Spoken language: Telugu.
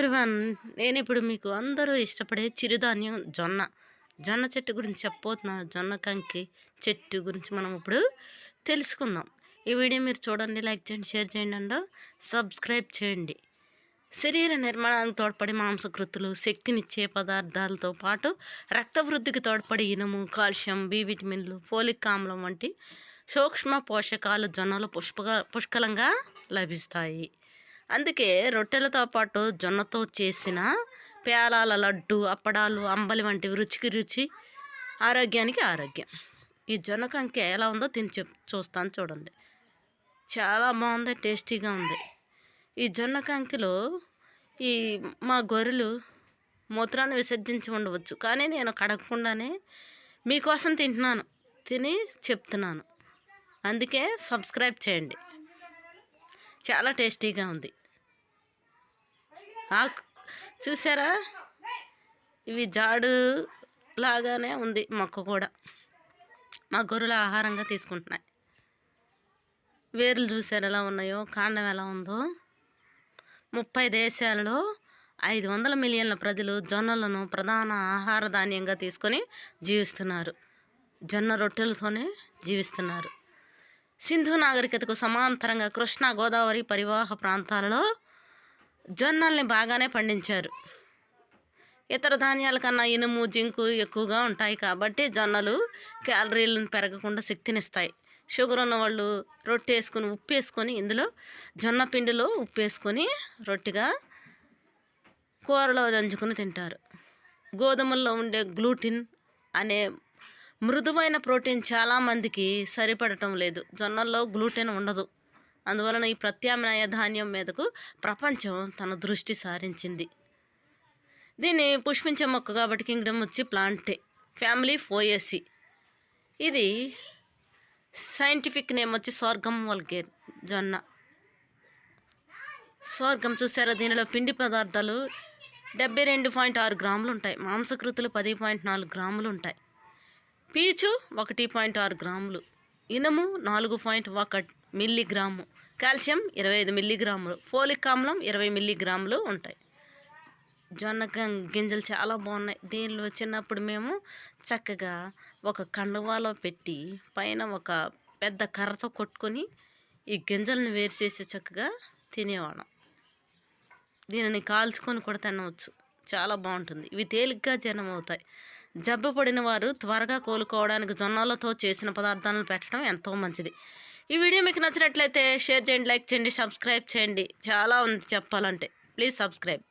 ఎవ్రీవన్, నేను ఇప్పుడు మీకు అందరూ ఇష్టపడే చిరుధాన్యం జొన్న చెట్టు గురించి చెప్పబోతున్నా. జొన్న కంకి చెట్టు గురించి మనం ఇప్పుడు తెలుసుకుందాం. ఈ వీడియో మీరు చూడండి, లైక్ చేయండి, షేర్ చేయండి అండ్ సబ్స్క్రైబ్ చేయండి. శరీర నిర్మాణానికి తోడ్పడే మాంసకృతులు, శక్తినిచ్చే పదార్థాలతో పాటు రక్త వృద్ధికి తోడ్పడే ఇనుము, కాల్షియం, బి విటమిన్లు, ఫోలిక్ ఆమ్లం వంటి సూక్ష్మ పోషకాలు జొన్నలు పుష్కలంగా లభిస్తాయి. అందుకే రొట్టెలతో పాటు జొన్నతో చేసిన పేలాల లడ్డు, అప్పడాలు, అంబలి వంటివి రుచికి రుచి, ఆరోగ్యానికి ఆరోగ్యం. ఈ జొన్న కంకి ఎలా ఉందో తిని చూస్తాను చూడండి. చాలా బాగుంది, టేస్టీగా ఉంది. ఈ జొన్న కంకిలో మా గొర్రెలు మూత్రాన్ని విసర్జించి ఉండవచ్చు, కానీ నేను కడగకుండానే మీకోసం తిని చెప్తున్నాను. అందుకే సబ్స్క్రైబ్ చేయండి. చాలా టేస్టీగా ఉంది. చూసారా, ఇవి జాడు లాగానే ఉంది మొక్క కూడా. మా గొర్రెలు ఆహారంగా తీసుకుంటున్నాయి. వేర్లు చూసారు ఎలా ఉన్నాయో, కాండం ఎలా ఉందో. 30 దేశాలలో 500 మిలియన్ల ప్రజలు జొన్నలను ప్రధాన ఆహార ధాన్యంగా తీసుకొని జీవిస్తున్నారు. జొన్న రొట్టెలతోనే జీవిస్తున్నారు. సింధు నాగరికతకు సమాంతరంగా కృష్ణా, గోదావరి పరివాహ ప్రాంతాలలో జొన్నల్ని బాగానే పండించారు. ఇతర ధాన్యాల కన్నా ఇనుము, జింకు ఎక్కువగా ఉంటాయి కాబట్టి జొన్నలు క్యాలరీలను పెరగకుండా శక్తినిస్తాయి. షుగర్ ఉన్న వాళ్ళు రొట్టె వేసుకొని ఉప్పు వేసుకొని, ఇందులో జొన్న పిండిలో ఉప్పు వేసుకొని రొట్టెగా కూరలో దంచుకొని తింటారు. గోధుమల్లో ఉండే గ్లూటిన్ అనే మృదువైన ప్రోటీన్ చాలామందికి సరిపడటం లేదు. జొన్నల్లో గ్లూటెన్ ఉండదు. అందువలన ఈ ప్రత్యామ్నాయ ధాన్యం మీదకు ప్రపంచం తన దృష్టి సారించింది. దీన్ని పుష్పించే మొక్క కాబట్టి కింగ్డమ్ వచ్చి ప్లాంటే, ఫ్యామిలీ ఫోయేసి. ఇది సైంటిఫిక్ నేమ్ వచ్చి సోర్గం వల్గేర్ జొన్న. సోర్గం చూసారా, దీనిలో పిండి పదార్థాలు 72.6 గ్రాములు ఉంటాయి. మాంసకృతులు 10.4 గ్రాములు ఉంటాయి. పీచు 1.6 గ్రాములు, ఇనుము 4.1 మిల్లీగ్రాము, కాల్షియం 25 మిల్లీగ్రాములు, ఫోలిక్ ఆమ్లం 20 మిల్లీగ్రాములు ఉంటాయి. జొన్న గింజలు చాలా బాగున్నాయి. దీనిలో చిన్నప్పుడు మేము చక్కగా ఒక కండువాలో పెట్టి పైన ఒక పెద్ద కర్రతో కొట్టుకొని ఈ గింజలను వేరు చేసి చక్కగా తినేవాళ్ళం. దీనిని కాల్చుకొని కూడా తినవచ్చు, చాలా బాగుంటుంది. ఇవి తేలిగ్గా జీర్ణం అవుతాయి. జబ్బు పడిన వారు త్వరగా కోలుకోవడానికి జొన్నలతో చేసిన పదార్థాలను పెట్టడం ఎంతో మంచిది. ఈ వీడియో మీకు నచ్చినట్లయితే షేర్ చేయండి, లైక్ చేయండి, సబ్స్క్రైబ్ చేయండి. చాలా ఉంది చెప్పాలంటే. Please subscribe.